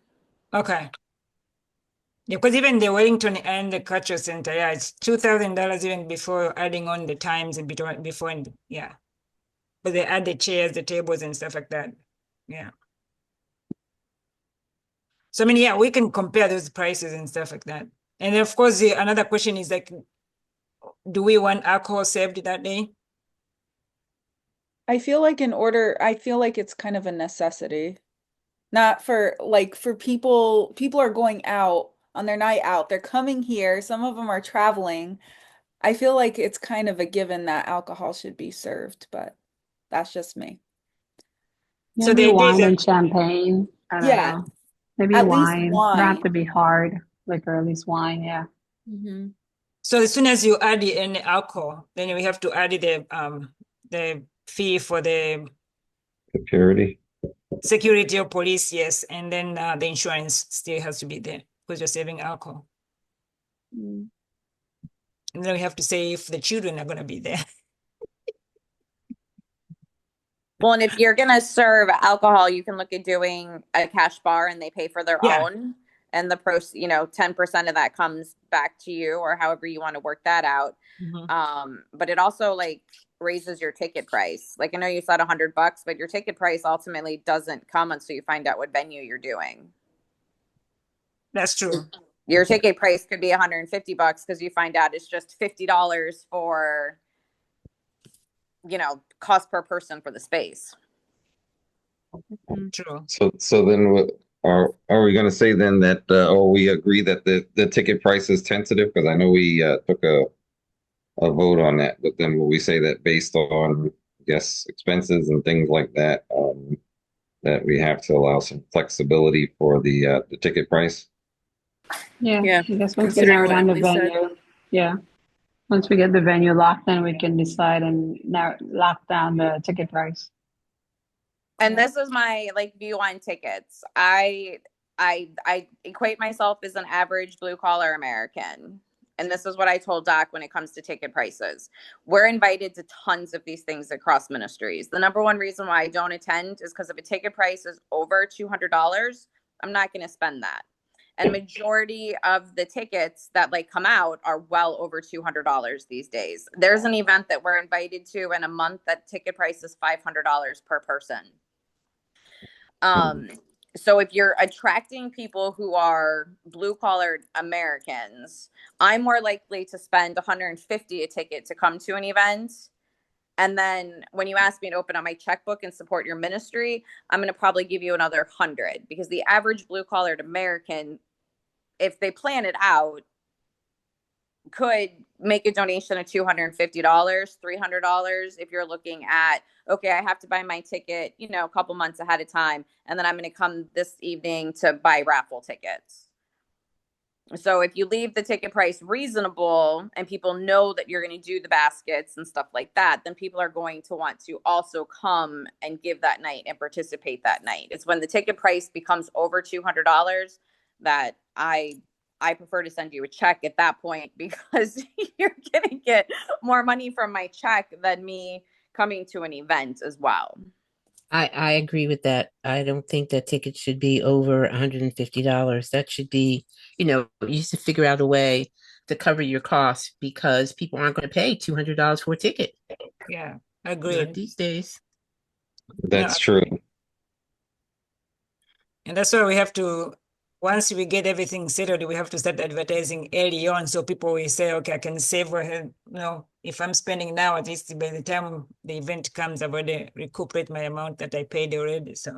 Okay. Yeah, because even the Wellington and the Cultural Center, yeah, it's $2,000 even before adding on the times and before and yeah. but they add the chairs, the tables and stuff like that. Yeah. So I mean, yeah, we can compare those prices and stuff like that. And of course, another question is like, do we want alcohol served that day? I feel like it's kind of a necessity. Not for like for people are going out on their night out. They're coming here. Some of them are traveling. I feel like it's kind of a given that alcohol should be served, but that's just me. So Maybe the idea is wine that, and champagne. I don't Yeah, know. Maybe at least wine. Don't have wine. to be hard liquor, at least wine, yeah. Mhm. so as soon as you add any alcohol, then we have to add the fee for the Security. security or police, yes, and then the insurance still has to be there because you're saving alcohol. Mm. And then we have to say if the children are going to be there. Well, and if you're gonna serve alcohol, you can look at doing a cash bar and they pay for their Yeah. own. And the 10% of that comes back to you or however you want to work that out. But it also like raises your ticket price. Like I know you said $100, but your ticket price ultimately doesn't come until you find out what venue you're doing. That's true. Your ticket price could be $150 because you find out it's just $50 for, cost per person for the space. True. So then are we going to say then that we agree that the ticket price is tentative? Because I know we took a vote on that, but then will we say that based on expenses and things like that, that we have to allow some flexibility for the ticket price? Yeah, Yeah, I guess once we considering narrow what down the Emily said. venue, yeah. Once we get the venue locked, then we can decide and lock down the ticket price. And this is my view on tickets. I equate myself as an average blue collar American. And this is what I told Doc when it comes to ticket prices. We're invited to tons of these things across ministries. The number one reason why I don't attend is because if a ticket price is over $200, I'm not going to spend that. And majority of the tickets that come out are well over $200 these days. There's an event that we're invited to in a month that ticket price is $500 per person. So if you're attracting people who are blue collar Americans, I'm more likely to spend $150 a ticket to come to an event. And then when you ask me to open up my checkbook and support your ministry, I'm going to probably give you another 100 because the average blue collared American, if they plan it out, could make a donation of $250, $300 if you're looking at, okay, I have to buy my ticket, a couple months ahead of time, and then I'm going to come this evening to buy raffle tickets. So if you leave the ticket price reasonable and people know that you're going to do the baskets and stuff like that, then people are going to want to also come and give that night and participate that night. It's when the ticket price becomes over $200 that I prefer to send you a check at that point because you're going to get more money from my check than me coming to an event as well. I agree with that. I don't think that tickets should be over $150. That should be, you should figure out a way to cover your costs because people aren't going to pay $200 for a ticket. Yeah, Not agreed. these days. That's true. And that's why we have to, once we get everything settled, we have to start advertising early on so people will say, okay, I can save, if I'm spending now, at least by the time the event comes, I've already recuperate my amount that I paid already. So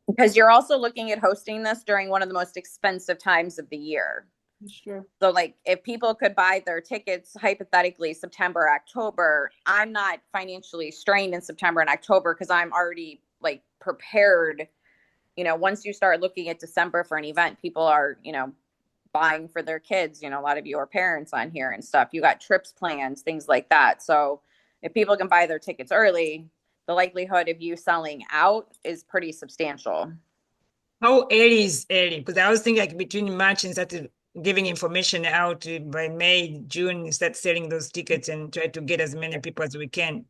because you're also looking at hosting this during one of the most expensive times of the year. Sure. So if people could buy their tickets, hypothetically, September, October, I'm not financially strained in September and October because I'm already prepared. Once you start looking at December for an event, people are, buying for their kids. A lot of you are parents on here and stuff. You got trips planned, things like that. So if people can buy their tickets early, the likelihood of you selling out is pretty substantial. how early is early? Because I was thinking between March and started giving information out by May, June, start selling those tickets and try to get as many people as we can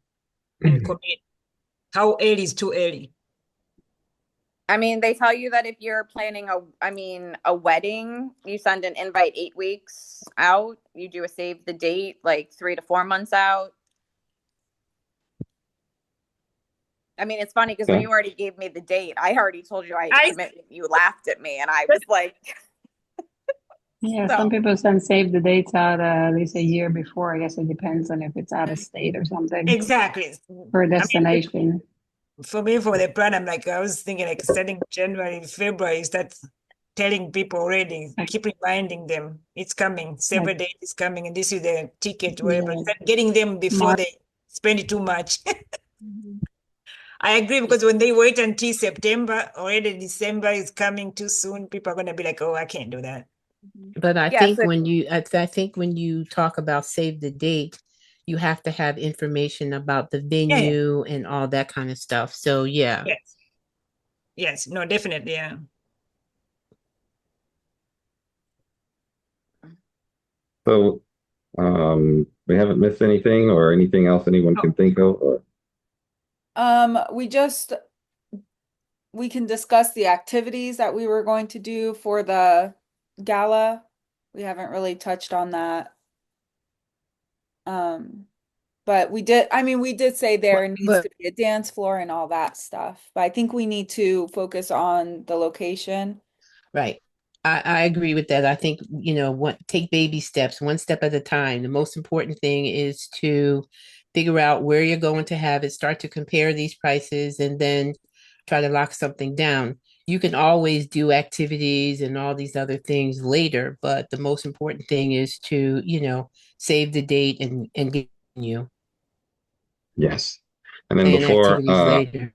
and commit. How early is too early? I mean, they tell you that if you're planning a wedding, you send an invite 8 weeks out. You do a save the date 3 to 4 months out. I mean, it's funny because when Okay. you already gave me the date, I already told you I had I- a commitment. You laughed at me, and I was like, Yeah, so some people save the dates out at least a year before. I guess it depends on if it's out of state or something exactly. for a I mean, destination. for me, for the plan, I'm like, I was thinking like starting January, February, start telling people already, Like, keep reminding them it's coming, like, several days is coming, and this is the ticket, whatever. yeah, Start getting them before March. they spend too much. I agree, because when they wait until September, already December is coming too soon, people are gonna be like, oh, I can't do that. But I yeah. think So I think when you talk about save the date, you have to have information about the Yeah, venue and all that kind of stuff. So yeah. yes, yes, no, definitely, yeah. So, we haven't missed anything or anything else anyone can think of, or We can discuss the activities that we were going to do for the gala. We haven't really touched on that. But we did say there needs to be a dance floor and all that stuff. But I think we need to focus on the location. Right. I agree with that. I think, take baby steps, one step at a time. The most important thing is to figure out where you're going to have it, start to compare these prices, and then try to lock something down. You can always do activities and all these other things later, but the most important thing is to, save the date and get you yes. And then plan activities later.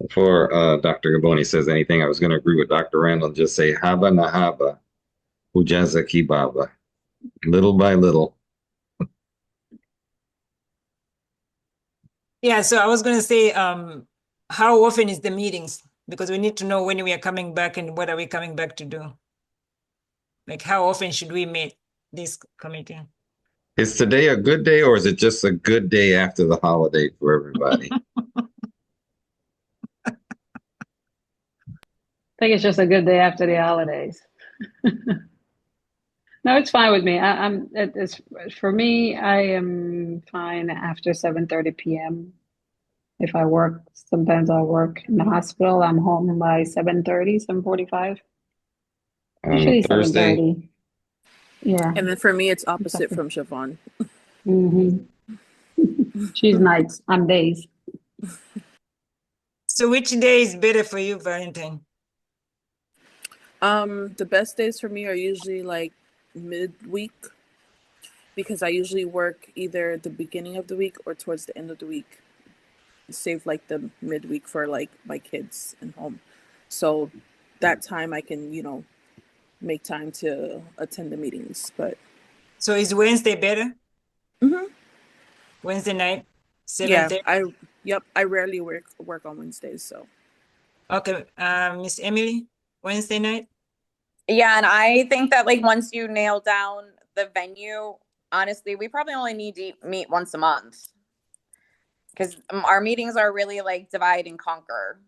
before Dr. Gaboni says anything, I was going to agree with Dr. Randall and just say haba na haba, hujaza kibaba, little by little. Yeah, so I was gonna say, how often is the meetings? Because we need to know when we are coming back and what are we coming back to do. Like, how often should we meet this committee? Is today a good day, or is it just a good day after the holiday for everybody? I think it's just a good day after the holidays. No, it's fine with me. It's for me, I am fine after 7:30 p.m. If I work, sometimes I'll work in the hospital. I'm home by 7:30, 7:45. Usually Thursday, 7:30. Yeah. And then for me, it's opposite Exactly. from Siobhan. She's nights. I'm days. So which day is better for you, Valentine? The best days for me are usually like midweek because I usually work either the beginning of the week or towards the end of the week. Save like the midweek for like my kids and home. So that time I can, make time to attend the meetings. But So is Wednesday better? Mhm. Wednesday night, Yeah, 7:30? I rarely work on Wednesdays, so Okay, Miss Emily, Wednesday night? yeah, and I think that like once you nail down the venue, honestly, we probably only need to meet once a month because our meetings are really like divide and conquer.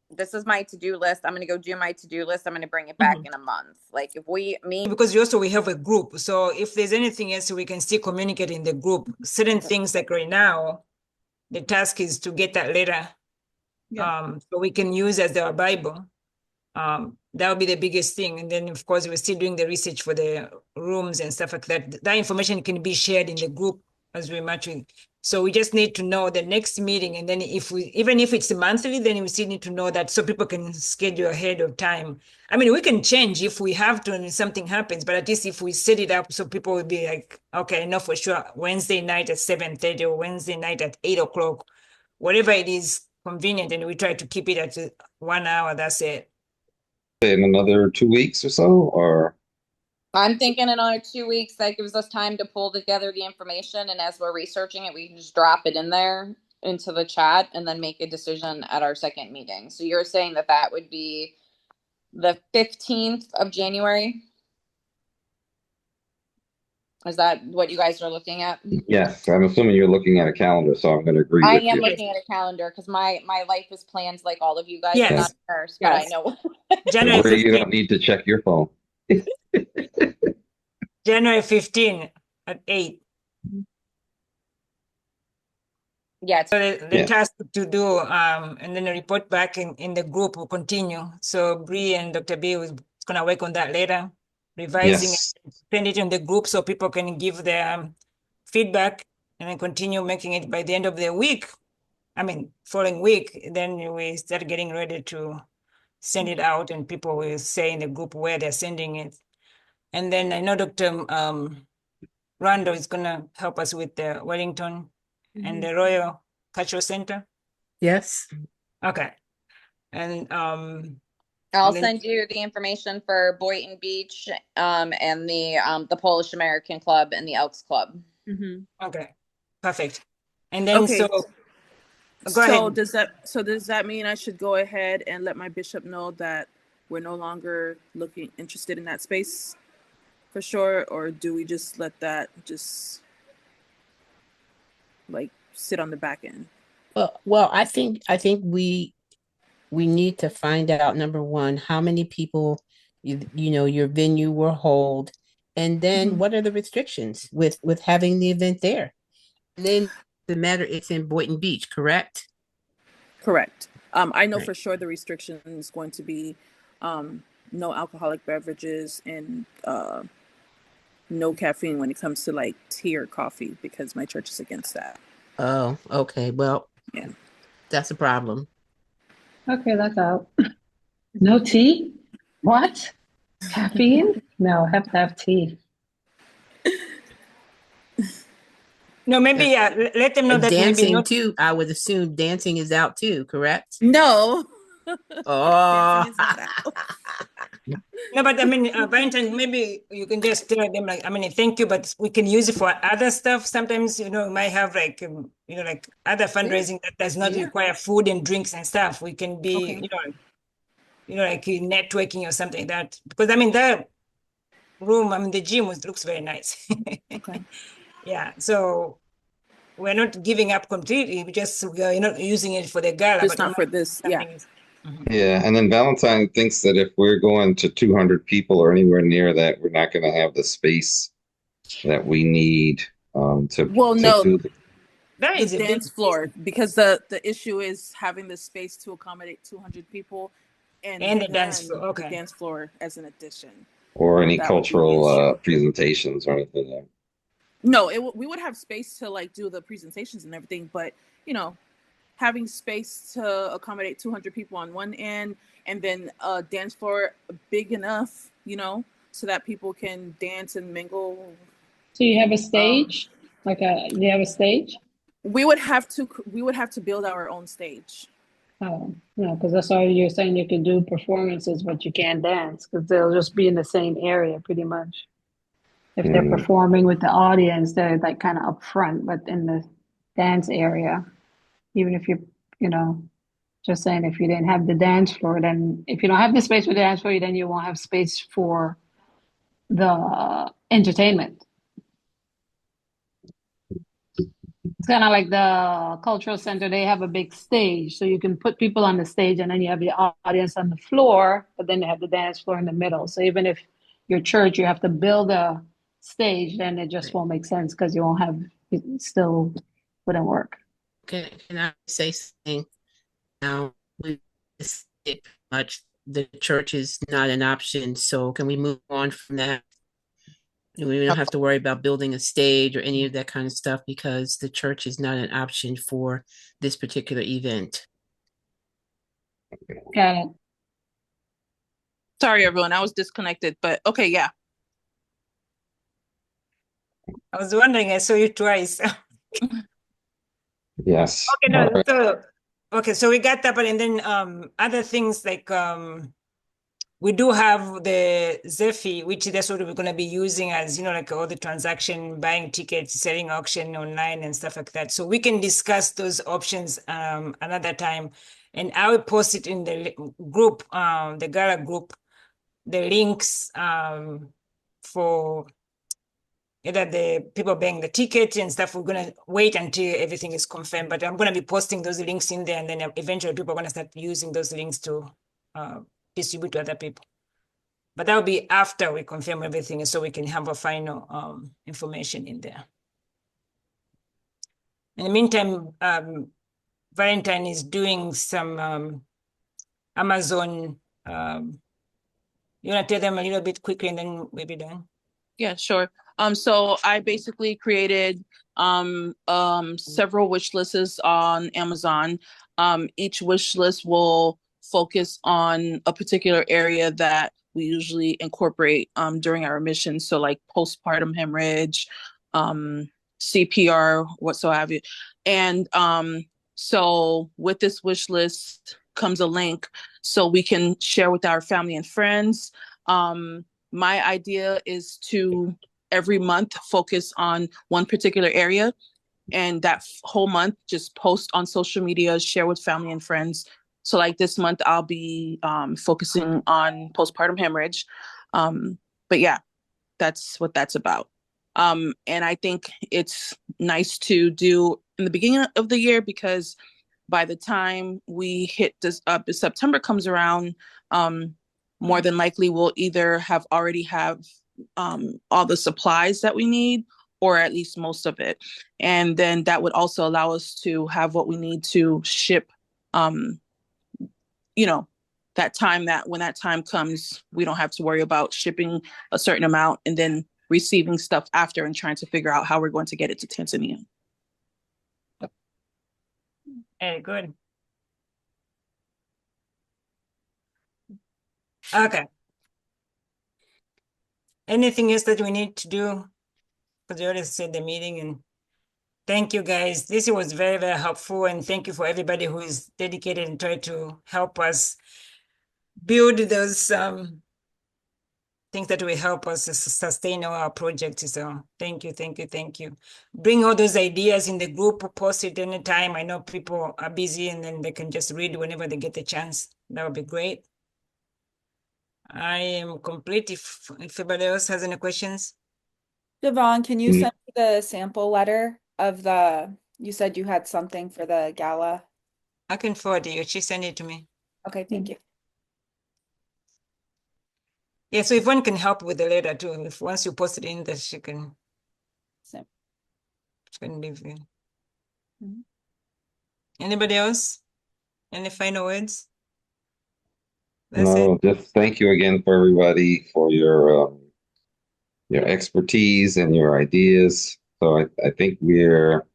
This is my to-do list. I'm going to go do my to-do list. I'm going to bring it back in a month. Like if we meet, Because we have a group. So if there's anything else, we can still communicate in the group. Certain things like right now, the task is to get that letter. So we can use as our Bible. That would be the biggest thing. And then of course we're still doing the research for the rooms and stuff like that. That information can be shared in the group as we're matching. So we just need to know the next meeting. And then even if it's monthly, then we still need to know that so people can schedule ahead of time. I mean, we can change if we have to and something happens, but at least if we set it up so people will be like, okay, I know for sure Wednesday night at 7:30 or Wednesday night at 8 o'clock, whatever it is convenient, and we try to keep it at 1 hour, that's it. in another 2 weeks or so, or I'm thinking another 2 weeks, that gives us time to pull together the information. And as we're researching it, we can just drop it in there into the chat and then make a decision at our second meeting. So you're saying that would be the 15th of January? Is that what you guys are looking at? yes, I'm assuming you're looking at a calendar, so I'm going to agree I with am you. looking at a calendar because my life is planned like all of you guys. Yes. I'm not a nurse, but I Yes. know. January Where you 15, don't need to check your phone. January 15 at 8. Yeah, So the Yeah. task to do, and then a report back in the group will continue. So Bree and Dr. B is gonna work on that later, revising Yes. it, send it in the group so people can give their feedback and then continue making it by the end of the week. I mean, following week, then we start getting ready to send it out and people will say in the group where they're sending it. And then I know Dr. Rando is gonna help us with the Wellington and the Royal Cultural Center. Yes. Okay. And I'll then, send you the information for Boynton Beach, and the Polish American Club and the Elks Club. okay, perfect. And then Okay. go ahead. Does that mean I should go ahead and let my bishop know that we're no longer interested in that space for sure, or do we just let that just like sit on the back end? Well, I think we need to find out, number one, how many people your venue will hold, and then what are the restrictions with having the event there. And then the matter, it's in Boynton Beach, correct? Correct. I know Right. for sure the restriction is going to be no alcoholic beverages and no caffeine when it comes to like tea or coffee, because my church is against that. Oh, okay. Well, Yeah. that's a problem. Okay, that's out. No tea? What? Caffeine? No, I have to have tea. No, maybe let them know that maybe Dancing not. too, I would assume dancing is out too, correct? No. Oh, Dancing is not out. No, but I mean, Valentine, maybe you can just tell them like, I mean, thank you, but we can use it for other stuff. Sometimes, we might have like, like other fundraising that does not Yeah. require food and drinks and stuff. We can be, Okay. like networking or something like that. Because I mean, that room, I mean, the gym looks very nice. Okay. Yeah. So we're not giving up completely. We're not using it for the gala, Just but we not might for do this. Yeah. something else. Mhm. Yeah. And then Valentine thinks that if we're going to 200 people or anywhere near that, we're not going to have the space that we need Well, to no, do the. That the is a big dance floor, because the issue is having the space to accommodate 200 people, and and the dance then floor. the Okay. dance floor as an addition. Or any That would be the issue. cultural presentations or anything. Yeah. No, we would have space to like do the presentations and everything, but having space to accommodate 200 people on one end, and then a dance floor big enough, so that people can dance and mingle. So you have a stage? You have a stage? We would have to build our own stage. Oh, no, because that's all you're saying you can do performances, but you can't dance because they'll just be in the same area pretty much. If they're Mm. performing with the audience, they're like kind of up front, but in the dance area, even if you know, just saying if you didn't have the dance floor, then if you don't have the space for the dance floor, then you won't have space for the entertainment. It's kind of like the cultural center. They have a big stage, so you can put people on the stage, and then you have the audience on the floor, but then they have the dance floor in the middle. So even if your church, you have to build a stage, then it just won't make sense because you won't have it still wouldn't work. can I say something now? We said pretty much the church is not an option, so can we move on from that? We don't have to worry about building a stage or any of that kind of stuff because the church is not an option for this particular event. Got it. Sorry, everyone, I was disconnected, but okay, yeah. I was wondering, I saw you twice. Yes. Okay, All no, right. so we got that, but and then other things like we do have the Zephy, which that's what we're gonna be using as like all the transaction, buying tickets, selling auction online and stuff like that. So we can discuss those options another time, and I will post it in the group, the Gala group, the links for either the people buying the ticket and stuff. We're going to wait until everything is confirmed, but I'm going to be posting those links in there, and then eventually people are going to start using those links to distribute to other people. But that will be after we confirm everything, so we can have a final information in there. In the meantime, Valentine is doing some Amazon. You want to tell them a little bit quickly and then we'll be done? Yeah, sure. So I basically created several wish lists on Amazon. Each wish list will focus on a particular area that we usually incorporate during our mission. So like postpartum hemorrhage, CPR, whatsoever. And so with this wish list comes a link so we can share with our family and friends. My idea is to every month focus on one particular area, and that whole month just post on social media, share with family and friends. So like this month I'll be focusing on postpartum hemorrhage. But yeah, that's what that's about. And I think it's nice to do in the beginning of the year, because by the time we hit this September comes around, more than likely we'll either have already have all the supplies that we need, or at least most of it. And then that would also allow us to have what we need to ship, you know, that time, that when that time comes, we don't have to worry about shipping a certain amount and then receiving stuff after and trying to figure out how we're going to get it to Tanzania. Hey, good. Okay. Anything else that we need to do? Because we already said the meeting, and thank you guys. This was very, very helpful, and thank you for everybody who is dedicated and try to help us build those things that will help us sustain our project. So thank you, thank you, thank you. Bring all those ideas in the group, post it anytime. I know people are busy and then they can just read whenever they get the chance. That would be great. I am complete. If anybody else has any questions. Devon, can you send me the sample letter of you said you had something for the gala? I can forward it you. She sent it to me. Okay, thank you. Yeah, so if one can help with the letter too, if once you post it in, that she can leave you. Anybody else? Any final words? That's it. No, just thank you again for everybody for your expertise and your ideas. So I think we're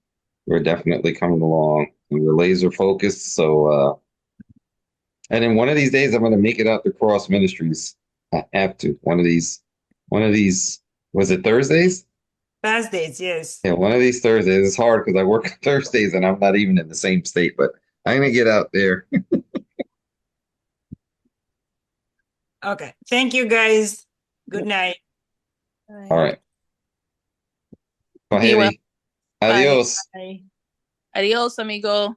definitely coming along. We're laser focused. So and then one of these days I'm going to make it out to Cross Ministries. I have to. One of these, was it Thursdays? Thursdays, yes. Yeah, one of these Thursdays. It's hard because I work on Thursdays and I'm not even in the same state, but I'm going to get out there. Okay. Thank you, guys. Good night. All right. Be well. Heavy. Adios. Bye. Adios, amigo.